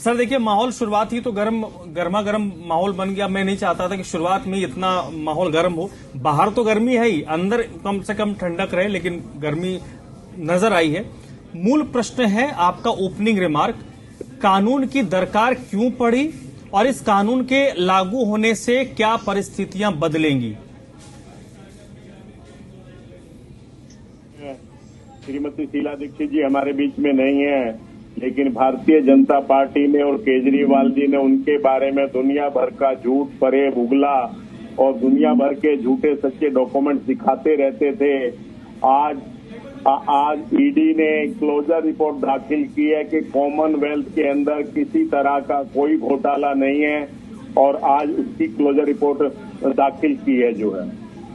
Sir देखिए, माहौल शुरुआत ही तो गर्मा गर्म माहौल बन गया। मैं नहीं चाहता था कि शुरुआत में इतना माहौल गर्म हो। बाहर तो गर्मी है ही, अंदर कम से कम ठंडक रहे, लेकिन गर्मी नजर आई है। मूल प्रश्न है आपका ओपनिंग रिमार्क, कानून की दरकार क्यों पड़ी और इस कानून के लागू होने से क्या परिस्थितियां बदलेंगी? श्रीमती शीला दीक्षित जी हमारे बीच में नहीं है, लेकिन भारतीय जनता पार्टी ने और केजरीवाल जी ने उनके बारे में दुनिया भर का झूठ फरेब उगला और दुनिया भर के झूठे सच्चे डॉक्यूमेंट दिखाते रहते थे। आज ईडी ने क्लोजर रिपोर्ट दाखिल की है कि कॉमनवेल्थ के अंदर किसी तरह का कोई घोटाला नहीं है और आज उसकी क्लोजर रिपोर्ट दाखिल की है जो है।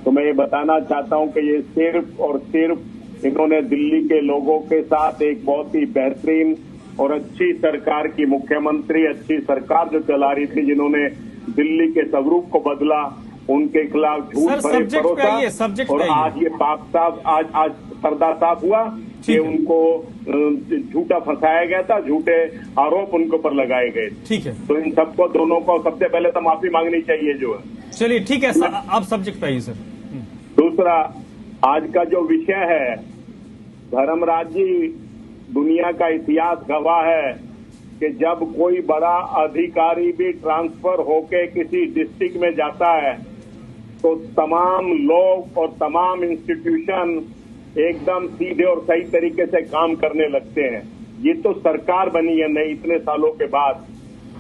तो मैं ये बताना चाहता हूं कि ये सिर्फ और सिर्फ इन्होंने दिल्ली के लोगों के साथ एक बहुत ही बेहतरीन और अच्छी सरकार की मुख्यमंत्री, अच्छी सरकार जो चला रही थी, जिन्होंने दिल्ली के स्वरूप को बदला, उनके खिलाफ झूठ भरे भरोसा। और आज ये पाक साफ आज पर्दा साफ हुआ कि उनको झूठा फंसाया गया था, झूठे आरोप उनके ऊपर लगाए गए। ठीक है, तो इन सबको दोनों को सबसे पहले तो माफी मांगनी चाहिए जो है। चलिए ठीक है, आप सब्जेक्ट पे आइए सर। दूसरा, आज का जो विषय है, धर्मराज जी, दुनिया का इतिहास गवाह है कि जब कोई बड़ा अधिकारी भी ट्रांसफर होके किसी डिस्ट्रिक्ट में जाता है तो तमाम लोग और तमाम इंस्टीट्यूशन एकदम सीधे और सही तरीके से काम करने लगते हैं। ये तो सरकार बनी है नई इतने सालों के बाद,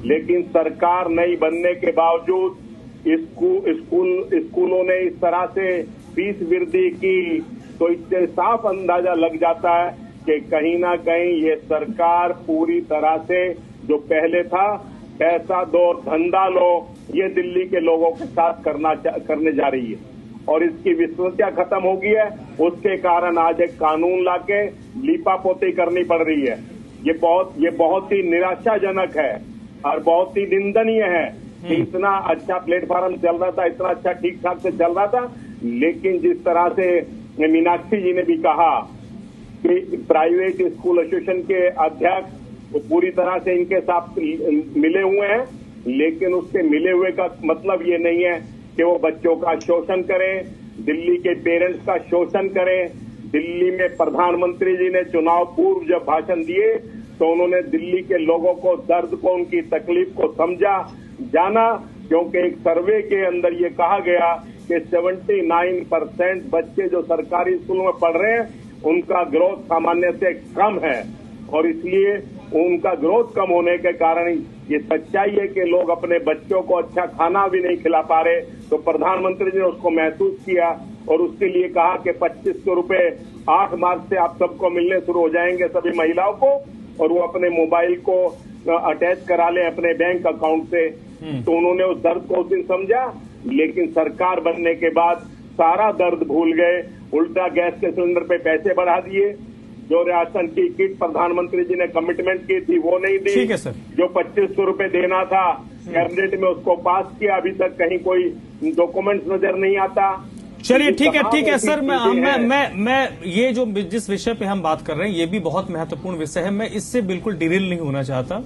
लेकिन सरकार नई बनने के बावजूद स्कूलों ने इस तरह से फीस वृद्धि की, तो इससे साफ अंदाजा लग जाता है कि कहीं ना कहीं ये सरकार पूरी तरह से जो पहले था पैसा दो धंधा लो, ये दिल्ली के लोगों के साथ करने जा रही है और इसकी विश्वसनीयता खत्म हो गई है। उसके कारण आज एक कानून लाके लीपापोती करनी पड़ रही है। ये बहुत ही निराशाजनक है और बहुत ही निंदनीय है कि इतना अच्छा प्लेटफॉर्म चल रहा था, इतना अच्छा ठीक ठाक से चल रहा था, लेकिन जिस तरह से मीनाक्षी जी ने भी कहा कि प्राइवेट स्कूल एसोसिएशन के अध्यक्ष वो पूरी तरह से इनके साथ मिले हुए हैं, लेकिन उसके मिले हुए का मतलब ये नहीं है कि वो बच्चों का शोषण करें, दिल्ली के पेरेंट्स का शोषण करें। दिल्ली में प्रधानमंत्री जी ने चुनाव पूर्व जब भाषण दिए तो उन्होंने दिल्ली के लोगों को, दर्द को, उनकी तकलीफ को समझा, जाना, क्योंकि एक सर्वे के अंदर ये कहा गया कि 79% बच्चे जो सरकारी स्कूलों में पढ़ रहे हैं उनका ग्रोथ सामान्य से कम है और इसलिए उनका ग्रोथ कम होने के कारण ये सच्चाई है कि लोग अपने बच्चों को अच्छा खाना भी नहीं खिला पा रहे। तो प्रधानमंत्री जी ने उसको महसूस किया और उसके लिए कहा कि 2500 रुपए 8 मार्च से आप सबको मिलने शुरू हो जाएंगे, सभी महिलाओं को, और वो अपने मोबाइल को अटैच करा लें अपने बैंक अकाउंट से। तो उन्होंने उस दर्द को उस दिन समझा, लेकिन सरकार बनने के बाद सारा दर्द भूल गए, उल्टा गैस के सिलेंडर पे पैसे बढ़ा दिए, जो राशन की किट प्रधानमंत्री जी ने कमिटमेंट की थी वो नहीं दी। ठीक है सर। जो 2500 रुपए देना था कैबिनेट में उसको पास किया, अभी तक कहीं कोई डॉक्यूमेंट्स नजर नहीं आता। चलिए ठीक है सर, मैं ये जो जिस विषय पे हम बात कर रहे हैं ये भी बहुत महत्वपूर्ण विषय है, मैं इससे बिल्कुल डिरेल नहीं होना चाहता।